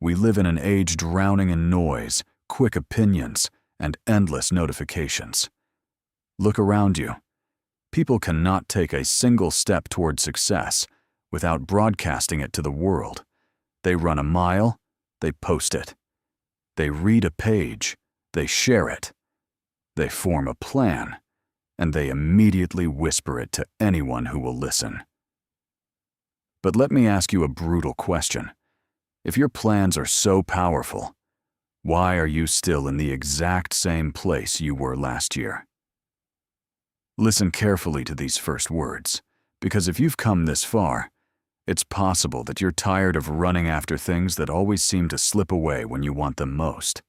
We live in an age drowning in noise, quick opinions, and endless notifications. Look around you. People cannot take a single step toward success without broadcasting it to the world. They run a mile, they post it. They read a page, they share it. They form a plan, and they immediately whisper it to anyone who will listen. But let me ask you a brutal question. If your plans are so powerful, why are you still in the exact same place you were last year? Listen carefully to these first words, because if you've come this far, it's possible that you're tired of running after things that always seem to slip away when you want them most.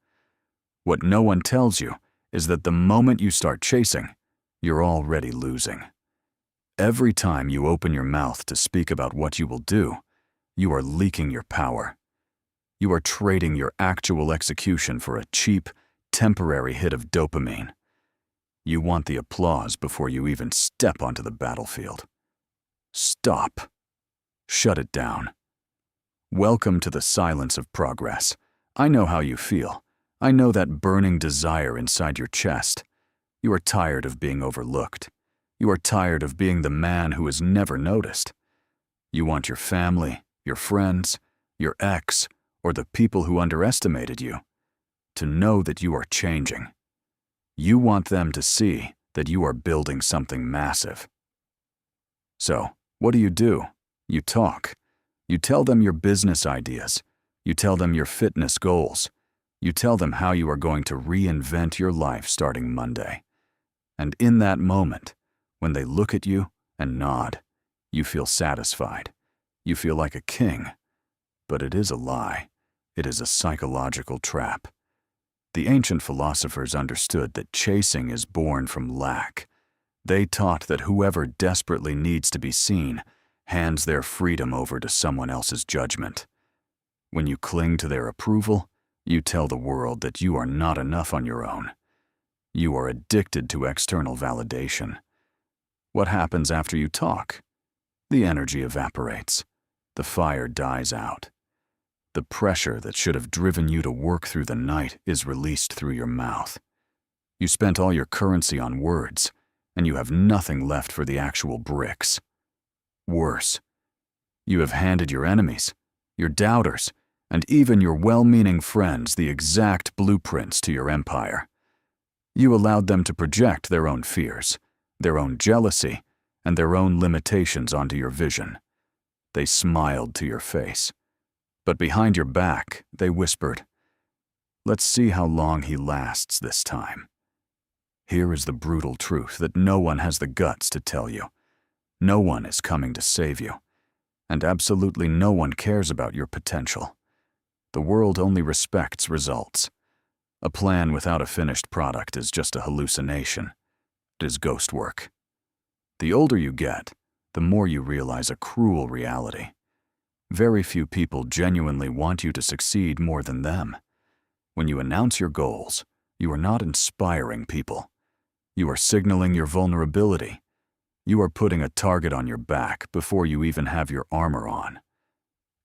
What no one tells you is that the moment you start chasing, you're already losing. Every time you open your mouth to speak about what you will do, you are leaking your power. You are trading your actual execution for a cheap, temporary hit of dopamine. You want the applause before you even step onto the battlefield. Stop. Shut it down. Welcome to the silence of progress. I know how you feel. I know that burning desire inside your chest. You are tired of being overlooked. You are tired of being the man who is never noticed. You want your family, your friends, your ex, or the people who underestimated you to know that you are changing. You want them to see that you are building something massive. So, what do? You talk. You tell them your business ideas. You tell them your fitness goals. You tell them how you are going to reinvent your life starting Monday. And in that moment, when they look at you and nod, you feel satisfied. You feel like a king. But it is a lie. It is a psychological trap. The ancient philosophers understood that chasing is born from lack. They taught that whoever desperately needs to be seen hands their freedom over to someone else's judgment. When you cling to their approval, you tell the world that you are not enough on your own. You are addicted to external validation. What happens after you talk? The energy evaporates. The fire dies out. The pressure that should have driven you to work through the night is released through your mouth. You spent all your currency on words, and you have nothing left for the actual bricks. Worse, you have handed your enemies, your doubters, and even your well-meaning friends the exact blueprints to your empire. You allowed them to project their own fears, their own jealousy, and their own limitations onto your vision. They smiled to your face. But behind your back, they whispered, "Let's see how long he lasts this time." Here is the brutal truth that no one has the guts to tell you. No one is coming to save you. And absolutely no one cares about your potential. The world only respects results. A plan without a finished product is just a hallucination. It is ghost work. The older you get, the more you realize a cruel reality. Very few people genuinely want you to succeed more than them. When you announce your goals, you are not inspiring people. You are signaling your vulnerability. You are putting a target on your back before you even have your armor on.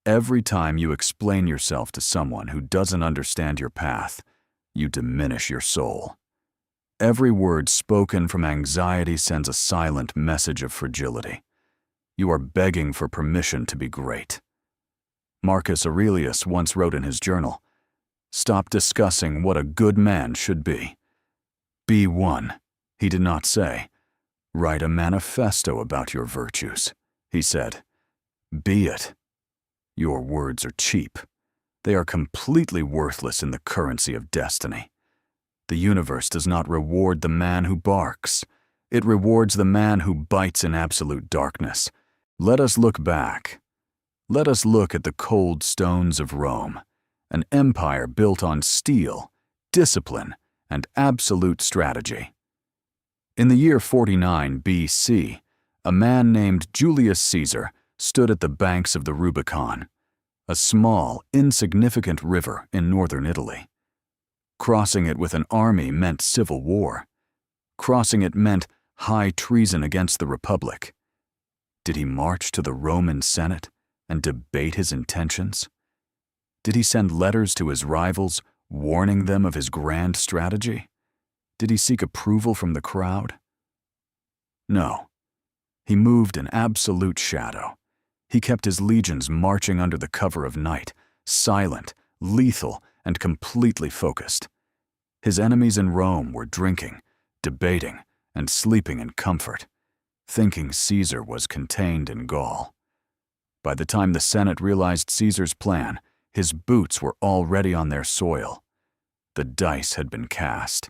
Every time you explain yourself to someone who doesn't understand your path, you diminish your soul. Every word spoken from anxiety sends a silent message of fragility. You are begging for permission to be great. Marcus Aurelius once wrote in his journal, "Stop discussing what a good man should be. Be one." He did not say, "Write a manifesto about your virtues." He said, "Be it." Your words are cheap. They are completely worthless in the currency of destiny. The universe does not reward the man who barks. It rewards the man who bites in absolute darkness. Let us look back. Let us look at the cold stones of Rome, an empire built on steel, discipline, and absolute strategy. In the year 49 BC, a man named Julius Caesar stood at the banks of the Rubicon, a small, insignificant river in northern Italy. Crossing it with an army meant civil war. Crossing it meant high treason against the Republic. Did he march to the Roman Senate and debate his intentions? Did he send letters to his rivals, warning them of his grand strategy? Did he seek approval from the crowd? No. He moved in absolute shadow. He kept his legions marching under the cover of night, silent, lethal, and completely focused. His enemies in Rome were drinking, debating, and sleeping in comfort, thinking Caesar was contained in Gaul. By the time the Senate realized Caesar's plan, his boots were already on their soil. The dice had been cast.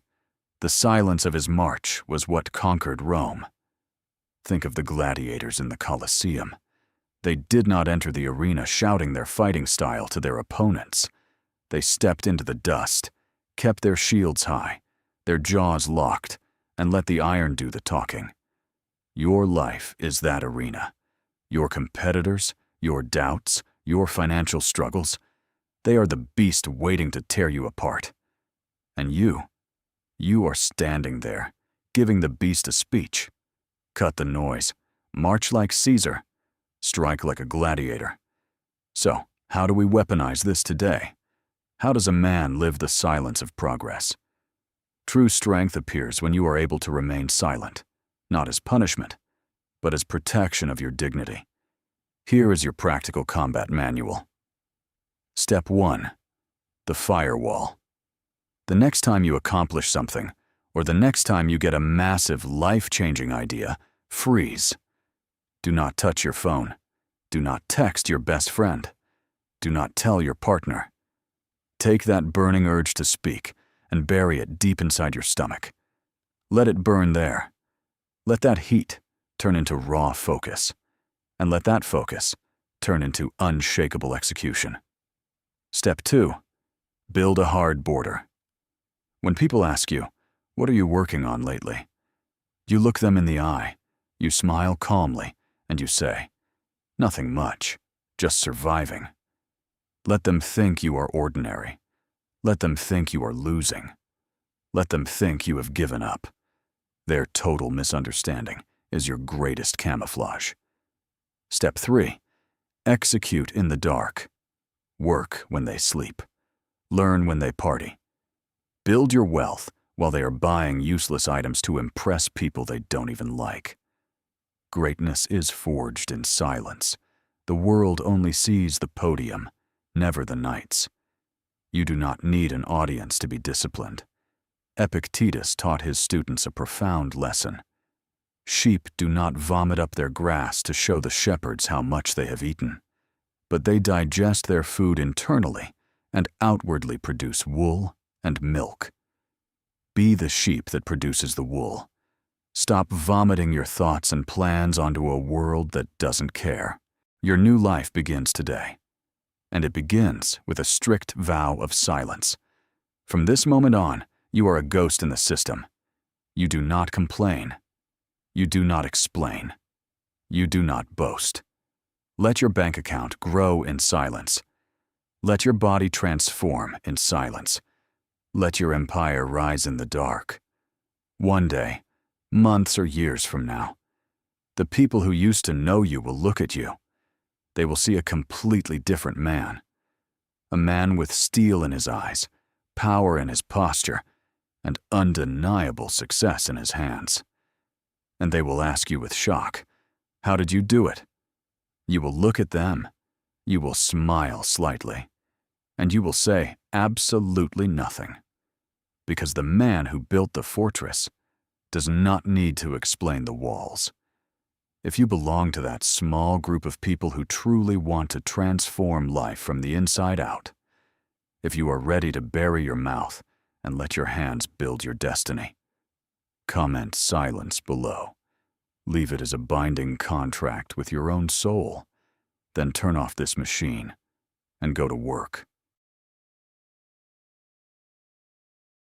The silence of his march was what conquered Rome. Think of the gladiators in the Colosseum. They did not enter the arena shouting their fighting style to their opponents. They stepped into the dust, kept their shields high, their jaws locked, and let the iron do the talking. Your life is that arena. Your competitors, your doubts, your financial struggles, they are the beast waiting to tear you apart. And you are standing there, giving the beast a speech. Cut the noise, march like Caesar, strike like a gladiator. So, how do we weaponize this today? How does a man live the silence of progress? True strength appears when you are able to remain silent, not as punishment, but as protection of your dignity. Here is your practical combat manual. Step 1. The firewall. The next time you accomplish something, or the next time you get a massive, life-changing idea, freeze. Do not touch your phone. Do not text your best friend. Do not tell your partner. Take that burning urge to speak and bury it deep inside your stomach. Let it burn there. Let that heat turn into raw focus, and let that focus turn into unshakable execution. Step 2. Build a hard border. When people ask you, "What are you working on lately?" you look them in the eye, you smile calmly, and you say, "Nothing much, just surviving." Let them think you are ordinary. Let them think you are losing. Let them think you have given up. Their total misunderstanding is your greatest camouflage. Step 3. Execute in the dark. Work when they sleep. Learn when they party. Build your wealth while they are buying useless items to impress people they don't even like. Greatness is forged in silence. The world only sees the podium, never the knights. You do not need an audience to be disciplined. Epictetus taught his students a profound lesson. Sheep do not vomit up their grass to show the shepherds how much they have eaten, but they digest their food internally and outwardly produce wool and milk. Be the sheep that produces the wool. Stop vomiting your thoughts and plans onto a world that doesn't care. Your new life begins today, and it begins with a strict vow of silence. From this moment on, you are a ghost in the system. You do not complain. You do not explain. You do not boast. Let your bank account grow in silence. Let your body transform in silence. Let your empire rise in the dark. One day, months or years from now, the people who used to know you will look at you. They will see a completely different man. A man with steel in his eyes, power in his posture, and undeniable success in his hands. And they will ask you with shock, "How did you do it?" You will look at them, you will smile slightly, and you will say absolutely nothing. Because the man who built the fortress does not need to explain the walls. If you belong to that small group of people who truly want to transform life from the inside out, if you are ready to bury your mouth and let your hands build your destiny, comment silence below. Leave it as a binding contract with your own soul. Then turn off this machine and go to work.